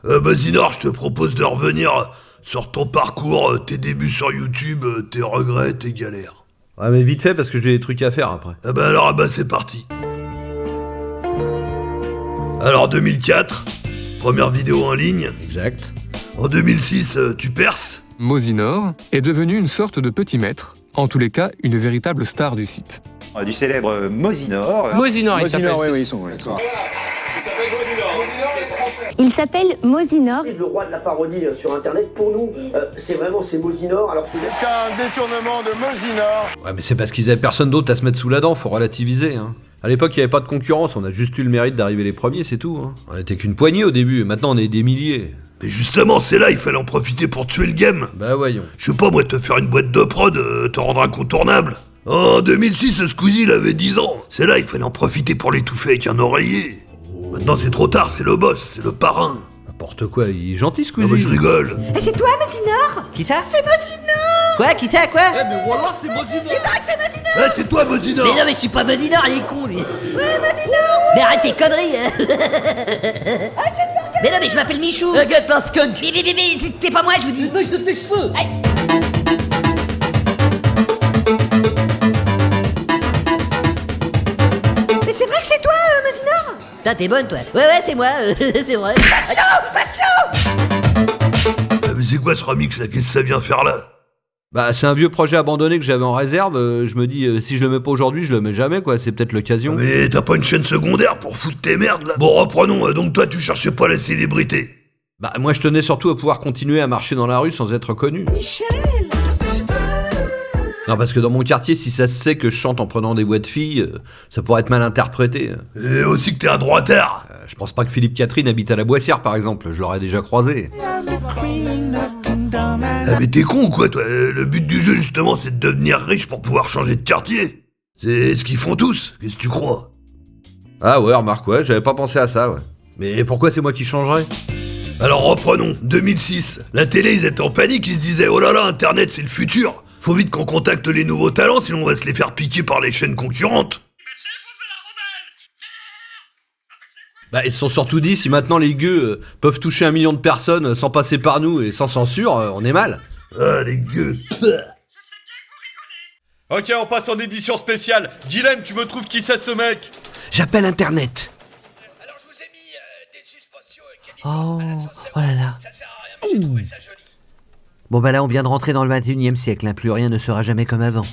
Mosinor, je te propose de revenir sur ton parcours, tes débuts sur YouTube, tes regrets, tes galères. Ouais, mais vite fait parce que j'ai des trucs à faire après. C'est parti. Alors 2004, première vidéo en ligne. Exact. En 2006, tu perces. Mosinor est devenu une sorte de petit maître, en tous les cas une véritable star du site. Du célèbre Mosinor. Mosinor, il s'appelle. Oui, ils sont. Il s'appelle Mosinor. Le roi de la parodie sur internet, pour nous, c'est Mosinor. Alors c'est un détournement de Mosinor. Ouais, mais c'est parce qu'ils avaient personne d'autre à se mettre sous la dent, faut relativiser, hein. À l'époque, il n'y avait pas de concurrence, on a juste eu le mérite d'arriver les premiers, c'est tout, hein. On était qu'une poignée au début, maintenant on est des milliers. Mais justement, c'est là, il fallait en profiter pour tuer le game. Bah voyons. Je sais pas, moi, te faire une boîte de prod, te rendre incontournable. En 2006, Squeezie, il avait 10 ans. C'est là, il fallait en profiter pour l'étouffer avec un oreiller. Maintenant, c'est trop tard, c'est le boss, c'est le parrain. N'importe quoi, il est gentil, Ah Squeezie. bah, je rigole. Et c'est toi, Mosinor? Qui ça? C'est Mosinor! Quoi? Qui ça? Quoi? mais voilà, c'est Mosinor. C'est toi, Mosinor. Mais non, mais je suis pas Mosinor, il est con, lui. Ouais, Mosinor! Mais arrête tes conneries, hein. Mais non, mais je m'appelle Michou. Regarde la skunk. Mais c'est pas moi, je vous dis. Bouge de tes cheveux. Mais c'est vrai que c'est toi, Mosinor? Putain, t'es bonne, toi. Ouais, c'est moi, c'est vrai. Pas chaud! Mais c'est quoi ce remix là? Qu'est-ce que ça vient faire là? Bah c'est un vieux projet abandonné que j'avais en réserve, je me dis si je le mets pas aujourd'hui, je le mets jamais quoi, c'est peut-être l'occasion. Mais t'as pas une chaîne secondaire pour foutre tes merdes là? Bon, reprenons, donc toi tu cherchais pas la célébrité. Bah moi je tenais surtout à pouvoir continuer à marcher dans la rue sans être connu. Michel! Non parce que dans mon quartier, si ça se sait que je chante en prenant des voix de filles, ça pourrait être mal interprété. Et aussi que t'es un droitard. Je pense pas que Philippe Catherine habite à la Boissière par exemple, je l'aurais déjà croisé. Ah mais t'es con ou quoi toi? Le but du jeu justement c'est de devenir riche pour pouvoir changer de quartier. C'est ce qu'ils font tous, qu'est-ce que tu crois? Ah ouais, remarque, ouais, j'avais pas pensé à ça, ouais. Mais pourquoi c'est moi qui changerais? Alors reprenons, 2006, la télé ils étaient en panique, ils se disaient oh là là, internet c'est le futur. Faut vite qu'on contacte les nouveaux talents sinon on va se les faire piquer par les chaînes concurrentes. Bah ils se sont surtout dit, si maintenant les gueux peuvent toucher 1 million de personnes sans passer par nous et sans censure, on est mal. Ah les gueux. Ok, on passe en édition spéciale. Guilhem, tu me trouves qui c'est ce mec? J'appelle Internet. Alors je vous ai mis des suspensions Oh là là. Ça sert à rien, mais j'ai trouvé ça joli. Bon bah là, on vient de rentrer dans le 21e siècle, hein. Plus rien ne sera jamais comme avant.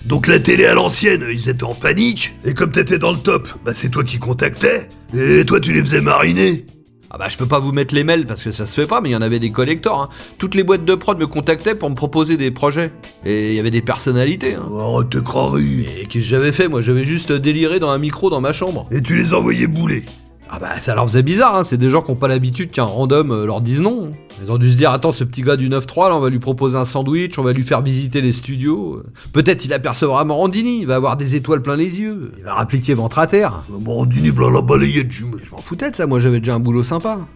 Donc la télé à l'ancienne, ils étaient en panique, et comme t'étais dans le top, bah c'est toi qui contactais, et toi tu les faisais mariner. Ah bah je peux pas vous mettre les mails parce que ça se fait pas, mais il y en avait des collectors, hein. Toutes les boîtes de prod me contactaient pour me proposer des projets. Et il y avait des personnalités, hein. Oh tes crâneries. Et qu'est-ce que j'avais fait? Moi j'avais juste déliré dans un micro dans ma chambre. Et tu les envoyais bouler. Ah bah ça leur faisait bizarre, hein. C'est des gens qui ont pas l'habitude qu'un random leur dise non. Ils ont dû se dire, attends, ce petit gars du 9-3 là, on va lui proposer un sandwich, on va lui faire visiter les studios. Peut-être il apercevra Morandini, il va avoir des étoiles plein les yeux. Il va rappliquer ventre à terre. Morandini plein la balayette, je m'en foutais de ça, moi j'avais déjà un boulot sympa.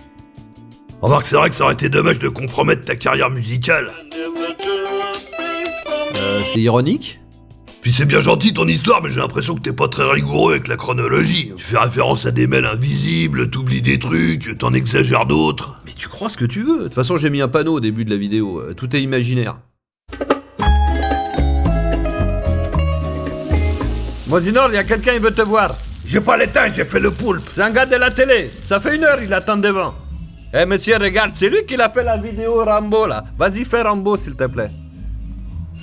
Remarque, c'est vrai que ça aurait été dommage de compromettre ta carrière musicale. C'est ironique. Puis c'est bien gentil ton histoire, mais j'ai l'impression que t'es pas très rigoureux avec la chronologie. Tu fais référence à des mails invisibles, t'oublies des trucs, t'en exagères d'autres. Mais tu crois ce que tu veux. De toute façon, j'ai mis un panneau au début de la vidéo. Tout est imaginaire. Mosinor, il y a quelqu'un qui veut te voir. J'ai pas le temps, j'ai fait le poulpe. C'est un gars de la télé. Ça fait 1 heure, il attend devant. Eh monsieur, regarde, c'est lui qui a fait la vidéo Rambo là. Vas-y, fais Rambo s'il te plaît.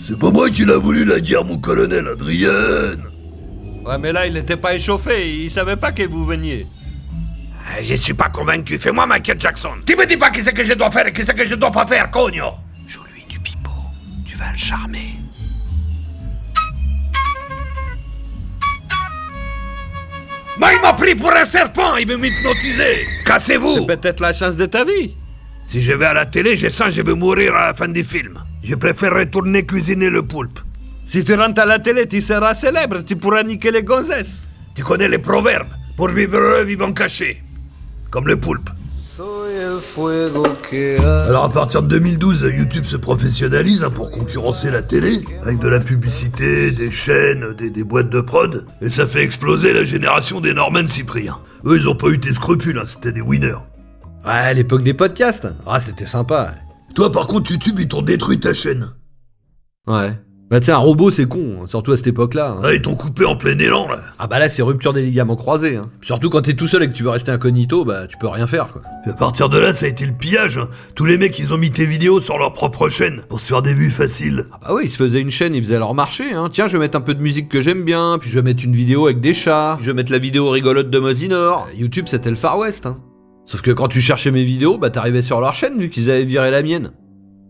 C'est pas moi qui l'a voulu la guerre, mon colonel Adrien. Ouais, mais là, il était pas échauffé, il savait pas que vous veniez. Je suis pas convaincu, fais-moi Michael Jackson. Tu me dis pas qu'est-ce que je dois faire et qu'est-ce que je dois pas faire, cogno. Joue-lui du pipeau, tu vas le charmer. Mais il m'a pris pour un serpent, il veut m'hypnotiser. Cassez-vous. C'est peut-être la chance de ta vie. Si je vais à la télé, je sens que je vais mourir à la fin du film. Je préfère retourner cuisiner le poulpe. Si tu rentres à la télé, tu seras célèbre, tu pourras niquer les gonzesses. Tu connais les proverbes. Pour vivre heureux, vivant caché. Comme le poulpe. Alors à partir de 2012, YouTube se professionnalise pour concurrencer la télé, avec de la publicité, des chaînes, des boîtes de prod, et ça fait exploser la génération des Norman Cyprien. Eux, ils ont pas eu tes scrupules, c'était des winners. Ouais, l'époque des podcasts. Ah, c'était sympa. Toi, par contre, YouTube, ils t'ont détruit ta chaîne. Ouais. Bah tiens, un robot c'est con, hein, surtout à cette époque-là. Hein. Ah, ils t'ont coupé en plein élan, là. Ah bah là c'est rupture des ligaments croisés. Hein. Surtout quand t'es tout seul et que tu veux rester incognito, bah tu peux rien faire quoi. Et à partir de là, ça a été le pillage. Hein. Tous les mecs, ils ont mis tes vidéos sur leur propre chaîne pour se faire des vues faciles. Ah bah oui, ils se faisaient une chaîne, ils faisaient leur marché. Hein. Tiens, je vais mettre un peu de musique que j'aime bien, puis je vais mettre une vidéo avec des chats, puis je vais mettre la vidéo rigolote de Mosinor. YouTube c'était le Far West. Hein. Sauf que quand tu cherchais mes vidéos, bah t'arrivais sur leur chaîne vu qu'ils avaient viré la mienne.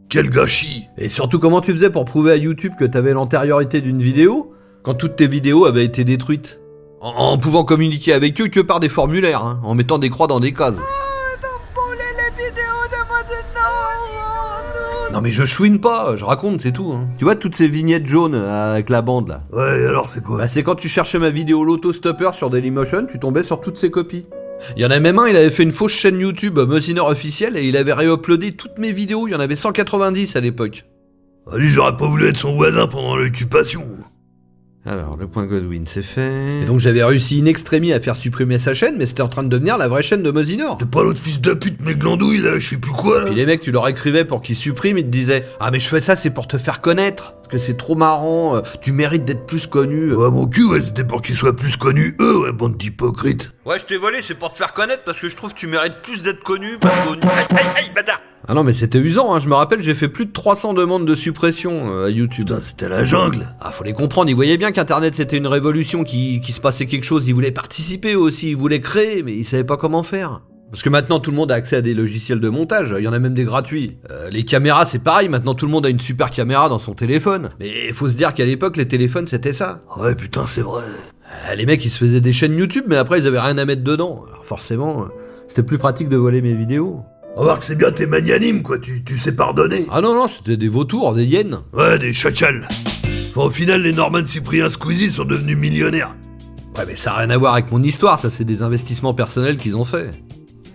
Quel gâchis! Et surtout, comment tu faisais pour prouver à YouTube que t'avais l'antériorité d'une vidéo quand toutes tes vidéos avaient été détruites? En pouvant communiquer avec eux que par des formulaires, hein, en mettant des croix dans des cases. Non mais je chouine pas, je raconte, c'est tout. Hein. Tu vois toutes ces vignettes jaunes avec la bande là? Ouais, alors c'est quoi? Bah c'est quand tu cherchais ma vidéo l'autostopper sur Dailymotion, tu tombais sur toutes ces copies. Il y en a même un, il avait fait une fausse chaîne YouTube Mosinor officielle et il avait réuploadé toutes mes vidéos, il y en avait 190 à l'époque. Ah, lui, j'aurais pas voulu être son voisin pendant l'occupation. Alors, le point Godwin, c'est fait. Et donc j'avais réussi in extremis à faire supprimer sa chaîne, mais c'était en train de devenir la vraie chaîne de Mosinor. T'es pas l'autre fils de pute, mes glandouilles, là, je sais plus quoi, là. Puis les mecs, tu leur écrivais pour qu'ils suppriment, ils te disaient « Ah mais je fais ça, c'est pour te faire connaître, parce que c'est trop marrant, tu mérites d'être plus connu. » Ouais, mon cul, ouais, c'était pour qu'ils soient plus connus, eux, ouais, bande d'hypocrites. Ouais, je t'ai volé, c'est pour te faire connaître parce que je trouve que tu mérites plus d'être connu parce qu'on... Aïe, bâtard! Ah non mais c'était usant, hein. Je me rappelle, j'ai fait plus de 300 demandes de suppression à YouTube. Putain, c'était la jungle. Ah faut les comprendre, ils voyaient bien qu'Internet c'était une révolution, qu'il se passait quelque chose, ils voulaient participer aussi, ils voulaient créer, mais ils savaient pas comment faire. Parce que maintenant tout le monde a accès à des logiciels de montage, il y en a même des gratuits. Les caméras c'est pareil, maintenant tout le monde a une super caméra dans son téléphone. Mais faut se dire qu'à l'époque les téléphones c'était ça. Ouais putain c'est vrai. Les mecs ils se faisaient des chaînes YouTube mais après ils avaient rien à mettre dedans. Alors forcément, c'était plus pratique de voler mes vidéos. On va voir que c'est bien, t'es magnanime quoi, tu sais pardonner. Ah non, c'était des vautours, des hyènes. Ouais, des chachals. Enfin, au final, les Norman Cyprien Squeezie sont devenus millionnaires. Ouais, mais ça n'a rien à voir avec mon histoire, ça c'est des investissements personnels qu'ils ont fait.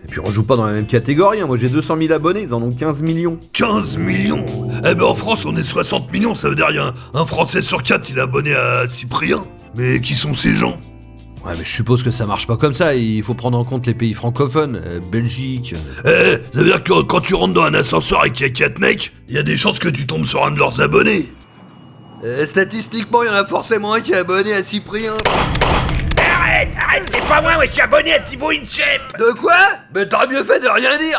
Et puis on joue pas dans la même catégorie, hein. Moi j'ai 200 000 abonnés, ils en ont 15 millions. 15 millions? Eh ben en France on est 60 millions, ça veut dire rien. Un Français sur 4 il est abonné à Cyprien. Mais qui sont ces gens? Ouais mais je suppose que ça marche pas comme ça, il faut prendre en compte les pays francophones, Belgique... Ça veut dire que quand tu rentres dans un ascenseur et qu'il y a 4 mecs, il y a des chances que tu tombes sur un de leurs abonnés. Statistiquement, il y en a forcément un qui est abonné à Cyprien. Arrête, c'est pas moi, je suis abonné à Thibaut Inchep! De quoi? Mais t'aurais mieux fait de rien dire.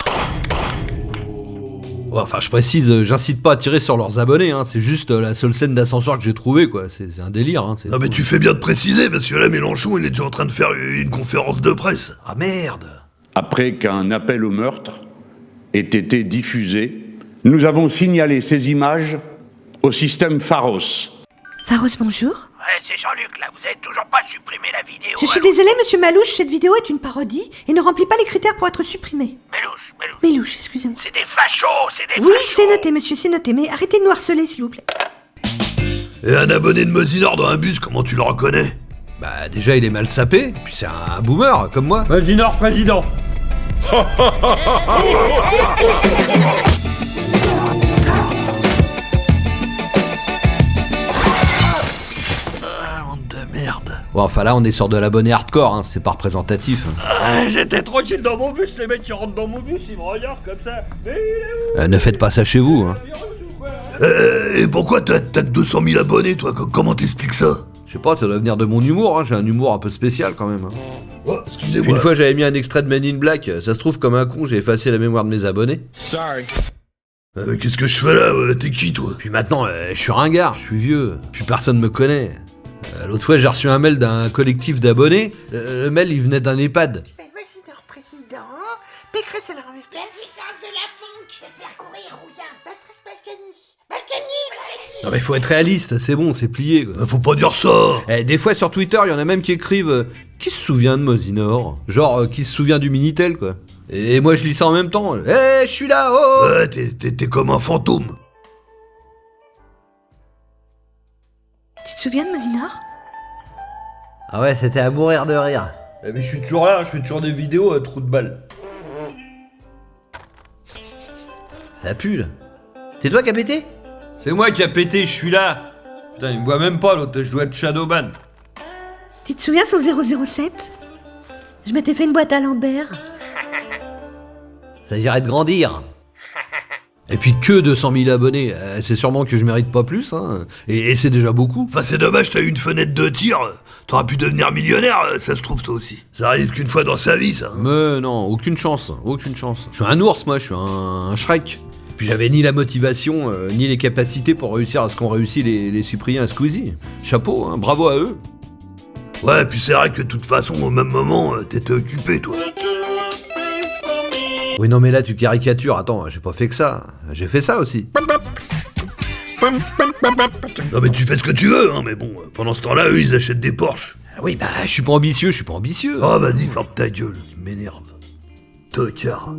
Ouais, enfin je précise, j'incite pas à tirer sur leurs abonnés, hein. C'est juste la seule scène d'ascenseur que j'ai trouvée quoi, c'est un délire. Hein, non mais tu fais bien de préciser, parce que là Mélenchon il est déjà en train de faire une conférence de presse. Ah merde! Après qu'un appel au meurtre ait été diffusé, nous avons signalé ces images au système Pharos. Pharos, bonjour. Ouais, c'est Jean-Luc là, vous avez toujours pas supprimé la vidéo. Je suis désolée, monsieur Malouche, cette vidéo est une parodie et ne remplit pas les critères pour être supprimée. Mélouche, excusez-moi. C'est des fachos, Oui, c'est noté, monsieur, c'est noté, mais arrêtez de nous harceler, s'il vous plaît. Et un abonné de Mosinor dans un bus, comment tu le reconnais? Bah déjà il est mal sapé, puis c'est un boomer comme moi. Mosinor président. Bon, enfin là on est sur de l'abonné hardcore, hein, c'est pas représentatif. Hein. Ah, j'étais tranquille dans mon bus, les mecs qui rentrent dans mon bus, ils me regardent comme ça. Mais il est où? Ne faites pas ça chez vous. Hein. Et pourquoi t'as que 200 000 abonnés toi? Comment t'expliques ça? Je sais pas, ça doit venir de mon humour, hein. J'ai un humour un peu spécial quand même. Hein. Oh, excusez-moi. Une fois j'avais mis un extrait de Men in Black, ça se trouve comme un con, j'ai effacé la mémoire de mes abonnés. Sorry. Mais qu'est-ce que je fais là? T'es qui toi? Puis maintenant, je suis ringard, je suis vieux, plus personne me connaît. L'autre fois j'ai reçu un mail d'un collectif d'abonnés, le mail il venait d'un EHPAD. Mosinor président, Pécresse à la remise. La puissance de la funk, je vais te faire courir, rouillard. Patrick Balkany. Non mais faut être réaliste, c'est bon, c'est plié quoi. Faut pas dire ça. Des fois sur Twitter, il y en a même qui écrivent qui se souvient de Mosinor? Genre qui se souvient du Minitel quoi. Et moi je lis ça en même temps. Je suis là, oh. Ouais, t'es comme un fantôme. Tu te souviens de Mosinor? Ah ouais, c'était à mourir de rire. Mais je suis toujours là, je fais toujours des vidéos à trou de balle. Ça pue là. C'est toi qui as pété? C'est moi qui a pété, je suis là. Putain, il me voit même pas l'autre, je dois être Shadowban. Tu te souviens sur 007? Je m'étais fait une boîte à Lambert. s'agirait de grandir. Et puis que 200 000 abonnés, c'est sûrement que je mérite pas plus, hein. Et c'est déjà beaucoup. Enfin, c'est dommage, t'as eu une fenêtre de tir. T'auras pu devenir millionnaire, ça se trouve, toi aussi. Ça arrive qu'une fois dans sa vie, ça. Mais non, aucune chance, aucune chance. Je suis un ours, moi, je suis un Shrek. Puis j'avais ni la motivation, ni les capacités pour réussir à ce qu'ont réussi les Cyprien et Squeezie. Chapeau, hein, bravo à eux. Ouais, puis c'est vrai que de toute façon, au même moment, t'étais occupé, toi. Oui, non, mais là, tu caricatures. Attends, j'ai pas fait que ça. J'ai fait ça aussi. Non, mais tu fais ce que tu veux, hein, mais bon, pendant ce temps-là, eux, ils achètent des Porsche. Oui, bah, je suis pas ambitieux, Oh, vas-y, ferme ta gueule, il m'énerve. Tocard.